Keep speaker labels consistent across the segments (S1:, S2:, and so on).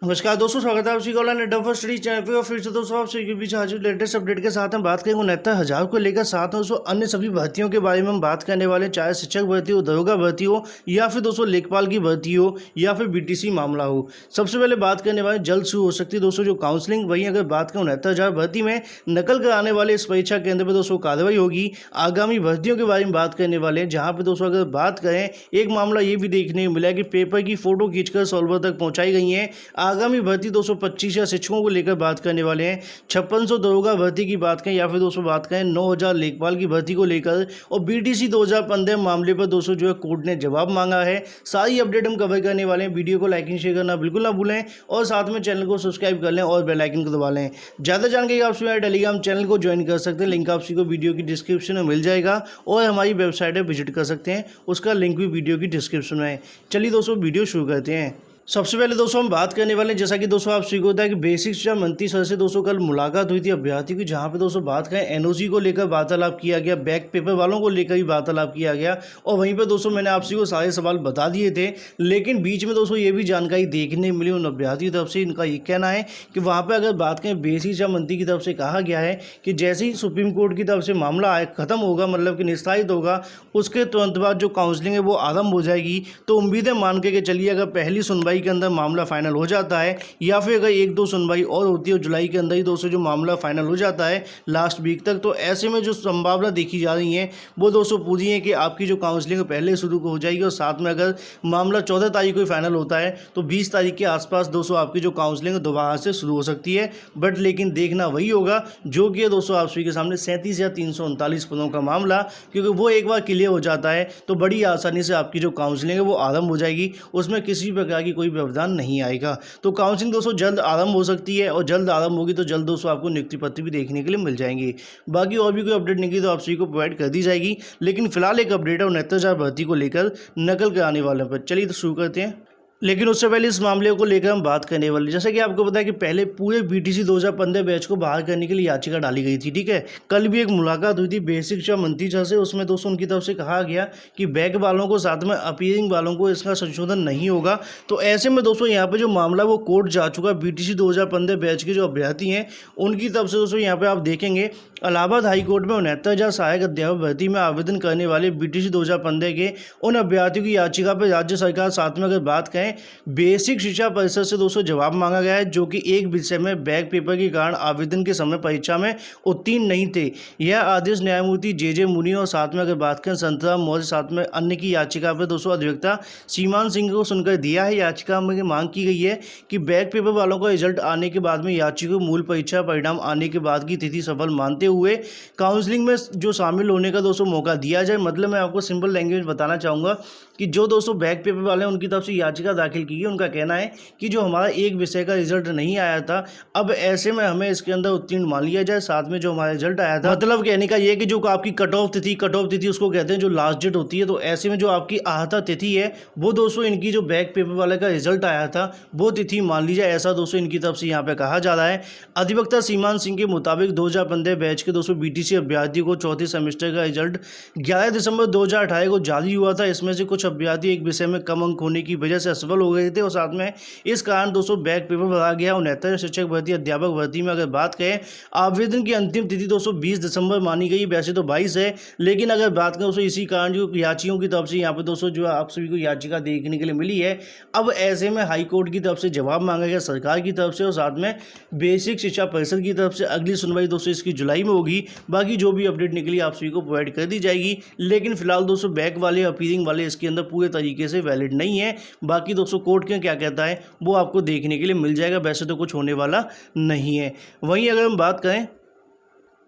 S1: नमस्कार दोस्तों, स्वागत है आप सभी का ऑनलाइन अड्डा फॉर स्टडी चैनल पे। और फिर से दोस्तों आप सभी के बीच हाजिर लेटेस्ट अपडेट के साथ हम बात करेंगे 69,000 को लेकर। साथ में दोस्तों अन्य सभी भर्तियों के बारे में हम बात करने वाले हैं, चाहे शिक्षक भर्ती हो, दरोगा भर्ती हो, या फिर दोस्तों लेखपाल की भर्ती हो, या फिर बीटीसी मामला हो। सबसे पहले बात करने वाले जल्द शुरू हो सकती है दोस्तों जो काउंसलिंग। वहीं अगर बात करें 69,000 भर्ती में नकल कराने वाले इस परीक्षा केंद्र पर दोस्तों कार्रवाई होगी। आगामी भर्तियों के बारे में बात करने वाले हैं, जहाँ पर दोस्तों अगर बात करें एक मामला ये भी देखने को मिला है कि पेपर की फोटो खींचकर सॉल्वर तक पहुंचाई गई है। आगामी भर्ती 225 या शिक्षकों को लेकर बात करने वाले हैं। 5600 दरोगा भर्ती की बात करें, या फिर दोस्तों बात करें 9000 लेखपाल की भर्ती को लेकर। और बीटीसी 2015 मामले पर दोस्तों जो है कोर्ट ने जवाब मांगा है। सारी अपडेट हम कवर करने वाले हैं। वीडियो को लाइक एंड शेयर करना बिल्कुल ना भूलें, और साथ में चैनल को सब्सक्राइब कर लें और बेल आइकन को दबा लें। ज़्यादा जानकारी आप सभी टेलीग्राम चैनल को ज्वाइन कर सकते हैं। लिंक आप सभी को वीडियो की डिस्क्रिप्शन में मिल जाएगा, और हमारी वेबसाइट पर विजिट कर सकते हैं, उसका लिंक भी वीडियो की डिस्क्रिप्शन में है। चलिए दोस्तों वीडियो शुरू करते हैं। सबसे पहले दोस्तों हम बात करने वाले हैं, जैसा कि दोस्तों आप सभी को होता है कि बेसिक शिक्षा मंत्री सर से दोस्तों कल मुलाकात हुई थी अभ्यर्थी की, जहां पे दोस्तों बात करें एनओसी को लेकर वार्तालाप किया गया, बैक पेपर वालों को लेकर ही वार्तालाप किया गया। और वहीं पर दोस्तों मैंने आप सभी को सारे सवाल बता दिए थे, लेकिन बीच में दोस्तों ये भी जानकारी देखने मिली उन अभ्यर्थी की तरफ से। इनका ये कहना है कि वहाँ पर अगर बात करें बेसिक शिक्षा मंत्री की तरफ से कहा गया है कि जैसे ही सुप्रीम कोर्ट की तरफ से मामला खत्म होगा, मतलब कि निस्तारित होगा, उसके तुरंत बाद जो काउंसलिंग है वो आरंभ हो जाएगी। तो उम्मीदें मान के चलिए अगर पहली सुनवाई के अंदर मामला फाइनल हो जाता है, या फिर अगर एक दो सुनवाई और होती है जुलाई के अंदर ही दोस्तों जो मामला फाइनल हो जाता है लास्ट वीक तक, तो ऐसे में जो संभावना देखी जा रही है वो दोस्तों पूरी है कि आपकी जो काउंसलिंग पहले शुरू हो जाएगी। और साथ में अगर मामला 14 तारीख को फाइनल होता है तो 20 तारीख के आसपास दोस्तों आपकी जो काउंसलिंग दोबारा से शुरू हो सकती है। बट लेकिन देखना वही होगा जो कि दोस्तों आप सभी के सामने 37 या 339 पदों का मामला, क्योंकि वो एक बार क्लियर हो जाता है तो बड़ी आसानी से आपकी जो काउंसलिंग है वो आरंभ हो जाएगी, उसमें किसी प्रकार की कोई व्यवधान नहीं आएगा। तो काउंसलिंग दोस्तों जल्द आरंभ हो सकती है, और जल्द आरंभ होगी तो जल्द दोस्तों आपको नियुक्ति पत्र भी देखने के लिए मिल जाएंगे। बाकी और भी कोई अपडेट निकली तो आप सभी को प्रोवाइड कर दी जाएगी, लेकिन फिलहाल एक अपडेट है 69,000 भर्ती को लेकर नकल कराने वाले पर। चलिए तो शुरू करते हैं। लेकिन उससे पहले इस मामले को लेकर हम बात करने वाले, जैसे कि आपको पता है कि पहले पूरे बीटीसी 2015 बैच को बाहर करने के लिए याचिका डाली गई थी। ठीक है, कल भी एक मुलाकात हुई थी बेसिक शिक्षा मंत्री सर से। उसमें दोस्तों उनकी तरफ से कहा गया कि बैक वालों को, साथ में अपीयरिंग वालों को इसका संशोधन नहीं होगा। तो ऐसे में दोस्तों यहाँ पे जो मामला वो कोर्ट जा चुका है। बीटीसी 2015 बैच के जो अभ्यर्थी हैं उनकी तरफ से दोस्तों यहाँ पे आप देखेंगे इलाहाबाद हाईकोर्ट में 69,000 सहायक अध्यापक भर्ती में आवेदन करने वाले बीटीसी 2015 के उन अभ्यर्थियों की याचिका पर राज्य सरकार, साथ में अगर बात करें बेसिक शिक्षा परिषद से दोस्तों जवाब मांगा गया है, जो कि एक विषय में बैक पेपर के कारण आवेदन के समय परीक्षा में उत्तीर्ण नहीं थे। यह आदेश न्यायमूर्ति जे मुनि और साथ में अगर बात करें संतराम मौर्य, साथ में अन्य की याचिका पर दोस्तों अधिवक्ता सीमान सिंह को सुनकर दिया है। याचिका में मांग की गई है कि बैक पेपर वालों का रिजल्ट आने के बाद में यात्री को मूल परीक्षा परिणाम आने के बाद की तिथि सफल मानते हुए काउंसलिंग में जो शामिल होने का दोस्तों मौका दिया जाए। मतलब मैं आपको सिंपल लैंग्वेज में बताना चाहूँगा कि जो दोस्तों बैक पेपर वाले हैं उनकी तरफ से याचिका दाखिल की है, उनका कहना है कि जो हमारा एक विषय का रिजल्ट नहीं आया था, अब ऐसे में हमें इसके अंदर उत्तीर्ण मान लिया जाए। साथ में जो हमारा रिजल्ट आया था, मतलब कहने का ये कि जो आपकी कट ऑफ तिथि उसको कहते हैं जो लास्ट डेट होती है। तो ऐसे में जो आपकी आहता तिथि है वो दोस्तों इनकी जो बैक पेपर वाले का रिजल्ट आया था वो तिथि मान ली जाए, ऐसा दोस्तों इनकी तरफ से यहाँ पे कहा जा रहा है। अधिवक्ता सीमान सिंह के मुताबिक 2015 बैच के दोस्तों बीटीसी अभ्यर्थियों को चौथे सेमेस्टर का रिजल्ट 11 दिसंबर 2018 को जारी हुआ था। इसमें से कुछ अभ्यर्थी एक विषय में कम अंक होने की वजह से असफल हो गए थे, और साथ में इस कारण दोस्तों बैक पेपर भरा गया। 69 शिक्षक भर्ती अध्यापक भर्ती में अगर बात करें आवेदन की अंतिम तिथि दोस्तों 20 दिसंबर मानी गई, वैसे तो 22 है, लेकिन अगर बात करें दोस्तों इसी कारण जो याचियों की तरफ से यहाँ पे दोस्तों जो आप सभी को याचिका देखने के लिए मिली है, अब ऐसे में हाई कोर्ट की तरफ से जवाब मांगा गया सरकार की तरफ से, और साथ में बेसिक शिक्षा परिषद की तरफ से अगली सुनवाई दोस्तों इसकी जुलाई में होगी। बाकी जो भी अपडेट निकली आप सभी को प्रोवाइड कर दी जाएगी, लेकिन फिलहाल दोस्तों बैक वाले अपीलिंग वाले इसके अंदर पूरे तरीके से वैलिड नहीं है। बाकी दोस्तों कोर्ट के क्या कहता है वो आपको देखने के लिए मिल जाएगा, वैसे तो कुछ होने वाला नहीं है। वहीं अगर हम बात करें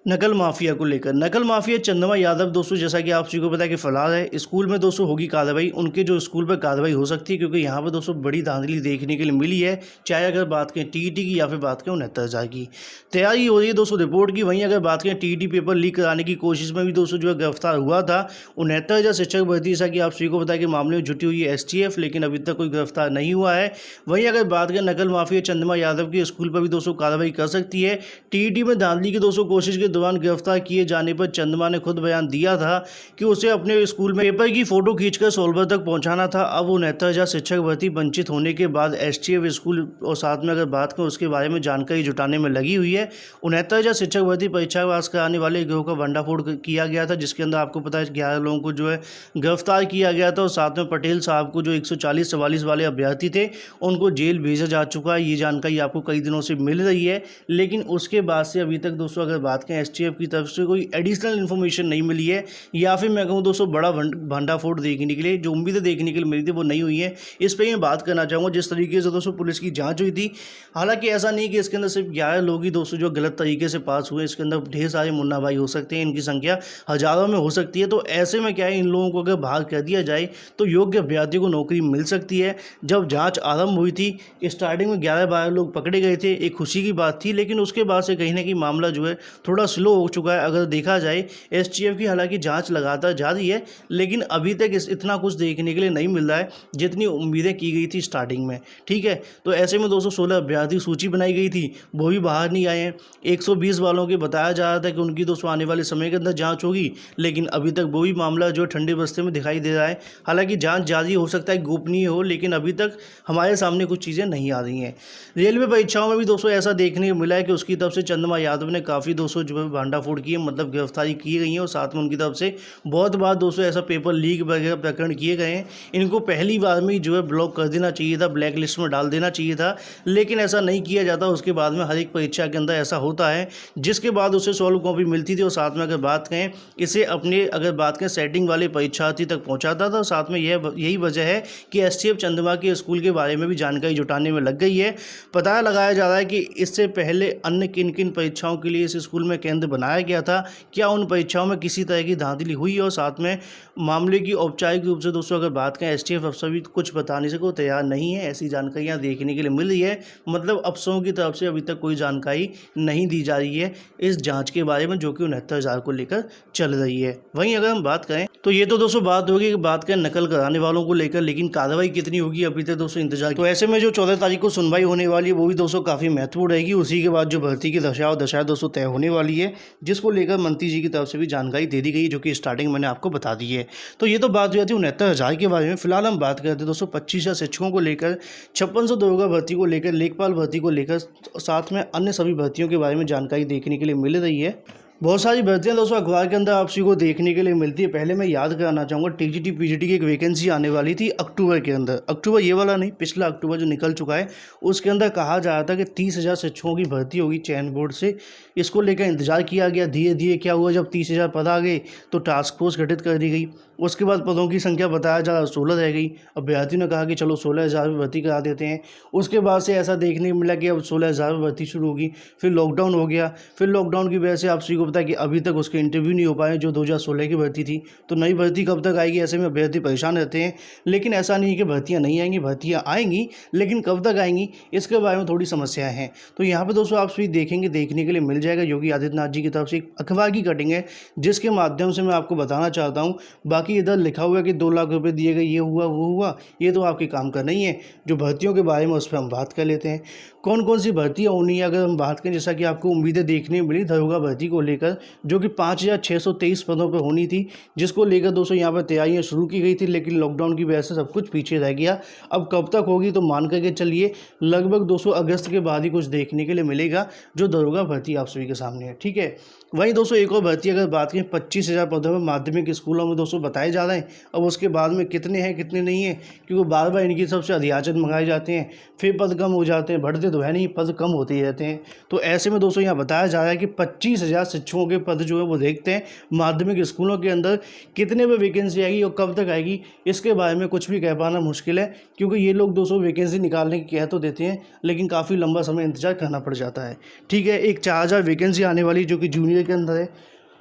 S1: नकल माफिया को लेकर, नकल माफिया चंद्रमा यादव दोस्तों, जैसा कि आप सभी को पता है कि फिलहाल है स्कूल में दोस्तों होगी कार्रवाई, उनके जो स्कूल पर कार्रवाई हो सकती है, क्योंकि यहाँ पर दोस्तों बड़ी धांधली देखने के लिए मिली है। चाहे अगर बात करें टीईटी की या फिर बात करें 69,000 की, तैयारी हो रही है दोस्तों रिपोर्ट की। वहीं अगर बात करें टीईटी पेपर लीक कराने की कोशिश में भी दोस्तों जो है गिरफ्तार हुआ था 69,000 शिक्षक भर्ती, जैसा कि आप सभी को पता है कि मामले में जुटी हुई है एसटीएफ, लेकिन अभी तक कोई गिरफ्तार नहीं हुआ है। वहीं अगर बात करें नकल माफिया चंद्रमा यादव की, स्कूल पर भी दोस्तों कार्रवाई कर सकती है। टीईटी में धांधली की दोस्तों कोशिश के दौरान गिरफ्तार किए जाने पर चंद्रमा ने खुद बयान दिया था कि उसे अपने स्कूल में पेपर की फोटो खींचकर सोलभर तक पहुंचाना था। अब 69,000 शिक्षक भर्ती वंचित होने के बाद एसटीएफ स्कूल और साथ में अगर बात करें उसके बारे में जानकारी जुटाने में लगी हुई है। 69,000 शिक्षक भर्ती परीक्षा पास कराने वाले गिरोह का भंडाफोड़ किया गया था, जिसके अंदर आपको पता है 11 लोगों को जो है गिरफ्तार किया गया था और साथ में पटेल साहब को जो 140-44 वाले अभ्यर्थी थे उनको जेल भेजा जा चुका है। ये जानकारी आपको कई दिनों से मिल रही है, लेकिन उसके बाद से अभी तक दोस्तों अगर बात करें एसटीएफ की तरफ से कोई एडिशनल इन्फॉर्मेशन नहीं मिली है, या फिर मैं कहूँ दोस्तों बड़ा भंडाफोड़ देखने के लिए जो उम्मीदें देखने के लिए मिली थी वो नहीं हुई है। इस पर मैं बात करना चाहूँगा जिस तरीके से दोस्तों पुलिस की जाँच हुई थी। हालांकि ऐसा नहीं कि इसके अंदर सिर्फ 11 लोग ही दोस्तों जो गलत तरीके से पास हुए, इसके अंदर ढेर सारे मुन्ना भाई हो सकते हैं, इनकी संख्या हजारों में हो सकती है। तो ऐसे में क्या है, इन लोगों को अगर बाहर कर दिया जाए तो योग्य अभ्यर्थी को नौकरी मिल सकती है। जब जांच आरंभ हुई थी स्टार्टिंग में 11-12 लोग पकड़े गए थे, एक खुशी की बात थी, लेकिन उसके बाद से कहीं ना कहीं मामला जो है थोड़ा स्लो हो चुका है। अगर देखा जाए एसटीएफ की हालांकि जांच लगातार जारी है, लेकिन अभी तक इतना कुछ देखने के लिए नहीं मिल रहा है जितनी उम्मीदें की गई थी स्टार्टिंग में। ठीक है, तो ऐसे में 216 अभ्यर्थी सूची बनाई गई थी, वो भी बाहर नहीं आए हैं। 120 वालों के बताया जा रहा था कि उनकी दोस्तों आने वाले समय के अंदर जांच होगी, लेकिन अभी तक वो भी मामला जो ठंडे बस्ते में दिखाई दे रहा है। हालांकि जांच जारी हो सकता है गोपनीय हो, लेकिन अभी तक हमारे सामने कुछ चीज़ें नहीं आ रही हैं। रेलवे परीक्षाओं में भी दोस्तों ऐसा देखने को मिला है कि उसकी तरफ से चंद्रमा यादव ने काफ़ी दोस्तों जो है भांडाफोड़ की है, मतलब गिरफ्तारी की गई है और साथ में उनकी तरफ से बहुत बार दोस्तों ऐसा पेपर लीक वगैरह प्रकरण किए गए हैं। इनको पहली बार में जो है ब्लॉक कर देना चाहिए था, ब्लैक लिस्ट में डाल देना चाहिए था, लेकिन ऐसा नहीं किया जाता। उसके बाद में हर एक परीक्षा के अंदर ऐसा होता है, जिसके बाद उसे सॉल्व कॉपी मिलती थी और साथ में अगर बात करें इसे अपने अगर बात करें सेटिंग वाले परीक्षार्थी तक पहुंचाता था। साथ में यही वजह है कि एसटीएफ चंद्रमा के स्कूल के बारे में भी जानकारी जुटाने में लग गई है। पता लगाया जा रहा है कि इससे पहले अन्य किन किन परीक्षाओं के लिए इस स्कूल में केंद्र बनाया गया था, क्या उन परीक्षाओं में किसी तरह की धांधली हुई, और साथ में मामले की औपचारिक रूप से दोस्तों अगर बात करें एसटीएफ अफसर भी कुछ बताने से कोई तैयार नहीं है। ऐसी जानकारियाँ देखने के लिए मिल रही है, मतलब अफसरों की तरफ से अभी तक कोई जानकारी नहीं दी जा रही है इस जांच के बारे में जो कि 69,000 को लेकर चल रही है। वहीं अगर हम बात करें तो ये तो दोस्तों बात होगी कि बात करें नकल कराने वालों को लेकर, लेकिन कार्रवाई कितनी होगी अभी तक दोस्तों इंतजार। तो ऐसे में जो 14 तारीख को सुनवाई होने वाली है वो भी दोस्तों काफ़ी महत्वपूर्ण रहेगी। उसी के बाद जो भर्ती की दशा दोस्तों तय होने वाली है, जिसको लेकर मंत्री जी की तरफ से भी जानकारी दे दी गई, जो कि स्टार्टिंग मैंने आपको बता दी है। तो ये तो बात हुई थी 69,000 के बारे में। फिलहाल हम बात करते हैं दोस्तों 25,000 शिक्षकों को लेकर, 5600 दरोगा भर्ती को लेकर, लेखपाल भर्ती को लेकर, साथ में अन्य सभी भर्तियों के बारे में जानकारी देखने के लिए मिल रही है। बहुत सारी भर्तियां दोस्तों अखबार के अंदर आप सभी को देखने के लिए मिलती है। पहले मैं याद कराना चाहूँगा टीजीटी पीजीटी की एक वैकेंसी आने वाली थी अक्टूबर के अंदर, अक्टूबर ये वाला नहीं, पिछला अक्टूबर जो निकल चुका है, उसके अंदर कहा जा रहा था कि 30,000 शिक्षकों की भर्ती होगी चयन बोर्ड से। इसको लेकर इंतजार किया गया। धीरे धीरे क्या हुआ, जब 30,000 पद आ गए तो टास्क फोर्स गठित कर दी गई। उसके बाद पदों की संख्या बताया जा रहा 16 रह गई। अभ्यर्थियों ने कहा कि चलो 16,000 में भर्ती करा देते हैं। उसके बाद से ऐसा देखने को मिला कि अब 16,000 में भर्ती शुरू होगी। फिर लॉकडाउन हो गया, फिर लॉकडाउन की वजह से आप सभी को पता है कि अभी तक उसके इंटरव्यू नहीं हो पाए जो 2016 की भर्ती थी। तो नई भर्ती कब तक आएगी, ऐसे में अभ्यर्थी परेशान रहते हैं। लेकिन ऐसा नहीं है कि भर्तियाँ नहीं आएंगी, भर्तियाँ आएंगी, लेकिन कब तक आएंगी इसके बारे में थोड़ी समस्याएं हैं। तो यहाँ पे दोस्तों आप सभी देखेंगे, देखने के लिए मिल जाएगा। योगी आदित्यनाथ जी की तरफ से एक अखबार की कटिंग है जिसके माध्यम से मैं आपको बताना चाहता हूँ। बाकी इधर लिखा हुआ है कि 2 लाख रुपए दिए गए, ये हुआ वो हुआ, ये तो आपके काम का नहीं है। जो भर्तियों के बारे में उस पर हम बात कर लेते हैं। कौन कौन सी भर्तियाँ होनी है अगर हम बात करें, जैसा कि आपको उम्मीदें देखने मिली दरोगा भर्ती को लेकर, जो कि 5,623 पदों पर होनी थी, जिसको लेकर दोस्तों यहाँ पर तैयारियाँ शुरू की गई थी, लेकिन लॉकडाउन की वजह से सब कुछ पीछे रह गया। अब कब तक होगी तो मान करके चलिए लगभग 200 अगस्त के बाद ही कुछ देखने के लिए मिलेगा जो दरोगा भर्ती आप सभी के सामने है। ठीक है, वहीं दोस्तों एक और भर्ती अगर बात करें 25,000 पदों में माध्यमिक स्कूलों में दोस्तों बताए जा रहे हैं। अब उसके बाद में कितने हैं कितने नहीं हैं, क्योंकि बार बार इनकी सबसे अधियाचन मंगाए जाते हैं, फिर पद कम हो जाते हैं, बढ़ते तो है नहीं, पद कम होते ही रहते हैं। तो ऐसे में दोस्तों यहाँ बताया जा रहा है कि 25,000 शिक्षकों के पद जो है वो देखते हैं माध्यमिक स्कूलों के अंदर कितने में वैकेंसी आएगी और कब तक आएगी, इसके बारे में कुछ भी कह पाना मुश्किल है। क्योंकि ये लोग दोस्तों वैकेंसी निकालने की कह तो देते हैं, लेकिन काफ़ी लंबा समय इंतजार करना पड़ जाता है। ठीक है, एक 4,000 वैकेंसी आने वाली जो कि जूनियर के अंदर है।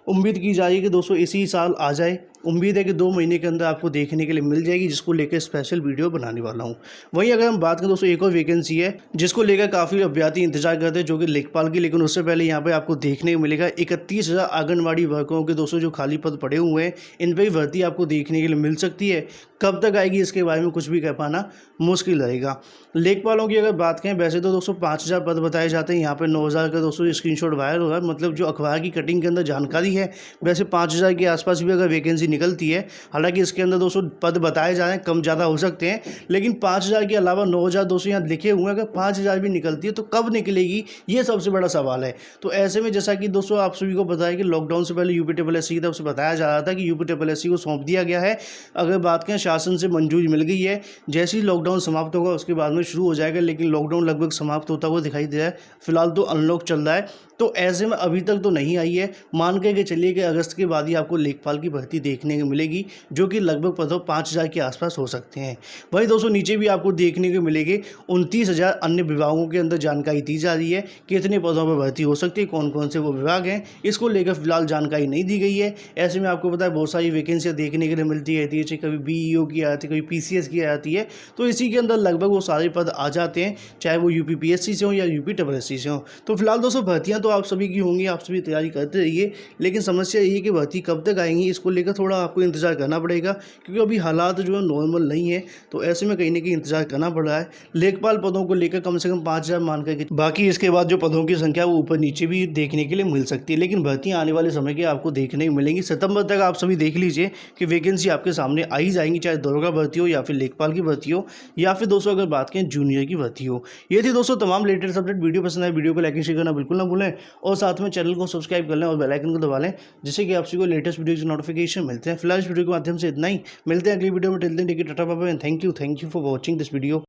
S1: उम्मीद की जा रही है कि दोस्तों इसी साल आ जाए। उम्मीद है कि 2 महीने के अंदर आपको देखने के लिए मिल जाएगी, जिसको लेकर स्पेशल वीडियो बनाने वाला हूँ। वहीं अगर हम बात करें दोस्तों, एक और वैकेंसी है जिसको लेकर काफ़ी अभ्यर्थी इंतजार करते हैं, जो कि लेखपाल की। लेकिन उससे पहले यहाँ पे आपको देखने को मिलेगा 31,000 आंगनबाड़ी वर्करों के दोस्तों जो खाली पद पड़े हुए हैं, इन पर भी भर्ती आपको देखने के लिए मिल सकती है। कब तक आएगी इसके बारे में कुछ भी कह पाना मुश्किल रहेगा। लेखपालों की अगर बात करें, वैसे तो दोस्तों 5,000 पद बताए जाते हैं, यहाँ पे 9,000 का दोस्तों स्क्रीनशॉट वायरल हो रहा है। मतलब जो अखबार की कटिंग के अंदर जानकारी है, वैसे 5,000 के आसपास भी अगर वैकेंसी निकलती है। हालांकि इसके अंदर दोस्तों पद बताए जा रहे हैं, कम ज़्यादा हो सकते हैं, लेकिन 5,000 के अलावा 9,000 दोस्तों यहाँ लिखे हुए हैं। अगर 5,000 भी निकलती है तो कब निकलेगी, ये सबसे बड़ा सवाल है। तो ऐसे में जैसा कि दोस्तों आप सभी को पता है कि लॉकडाउन से पहले यूपीएससी की तरफ से बताया जा रहा था कि यूपीएससी को सौंप दिया गया है। अगर बात करें, शासन से मंजूरी मिल गई है, जैसे ही लॉकडाउन समाप्त होगा उसके बाद में शुरू हो जाएगा। लेकिन लॉकडाउन लगभग समाप्त होता हुआ दिखाई दे रहा है, फिलहाल तो अनलॉक चल रहा है। तो ऐसे में अभी तक तो नहीं आई है। मान के चलिए कि अगस्त के बाद ही आपको लेखपाल की भर्ती देखने को मिलेगी, जो कि लगभग पदों 5,000 के आसपास हो सकते हैं। वहीं दोस्तों नीचे भी आपको देखने को मिलेगी 29,000 अन्य विभागों के अंदर जानकारी दी जा रही है, कितने पदों पर भर्ती हो सकती है, कौन कौन से वो विभाग हैं, इसको लेकर फिलहाल जानकारी नहीं दी गई है। ऐसे में आपको पता है बहुत सारी वैकेंसियाँ देखने के लिए मिलती रहती है, चाहे कभी बीईओ की आती है, कभी पीसीएस की आती है। तो इसी के अंदर लगभग वो सारे पद आ जाते हैं, चाहे वो यूपीपीएससी से हो या यूपीएससी से हो। तो फिलहाल दोस्तों भर्तियाँ तो आप सभी की होंगी, आप सभी तैयारी करते रहिए। लेकिन समस्या यही है कि भर्ती कब तक आएंगी, इसको लेकर थोड़ा आपको इंतजार करना पड़ेगा, क्योंकि अभी हालात जो है नॉर्मल नहीं है। तो ऐसे में कहीं ना कहीं इंतजार करना पड़ रहा है। लेखपाल पदों को लेकर कम से कम 5,000 मान कर, बाकी इसके बाद जो पदों की संख्या वो ऊपर नीचे भी देखने के लिए मिल सकती है। लेकिन भर्तियाँ आने वाले समय के आपको देखने को मिलेंगी। सितंबर तक आप सभी देख लीजिए कि वैकेंसी आपके सामने आ ही जाएंगी, चाहे दरोगा भर्ती हो या फिर लेखपाल की भर्ती हो, या फिर दोस्तों अगर बात करें जूनियर की भर्ती हो। ये थी दोस्तों तमाम लेटेस्ट अपडेट। वीडियो पसंद आए वीडियो को लाइक शेयर करना बिल्कुल ना भूलें, और साथ में चैनल को सब्सक्राइब कर लें और बेल आइकन को दबा लें, जिससे कि आपसे को लेटेस्ट वीडियो की नोटिफिकेशन मिलते हैं। फिलहाल इस वीडियो के माध्यम से इतना ही। मिलते हैं अगली वीडियो में। Till then take care, tata bye bye and thank you for watching this video.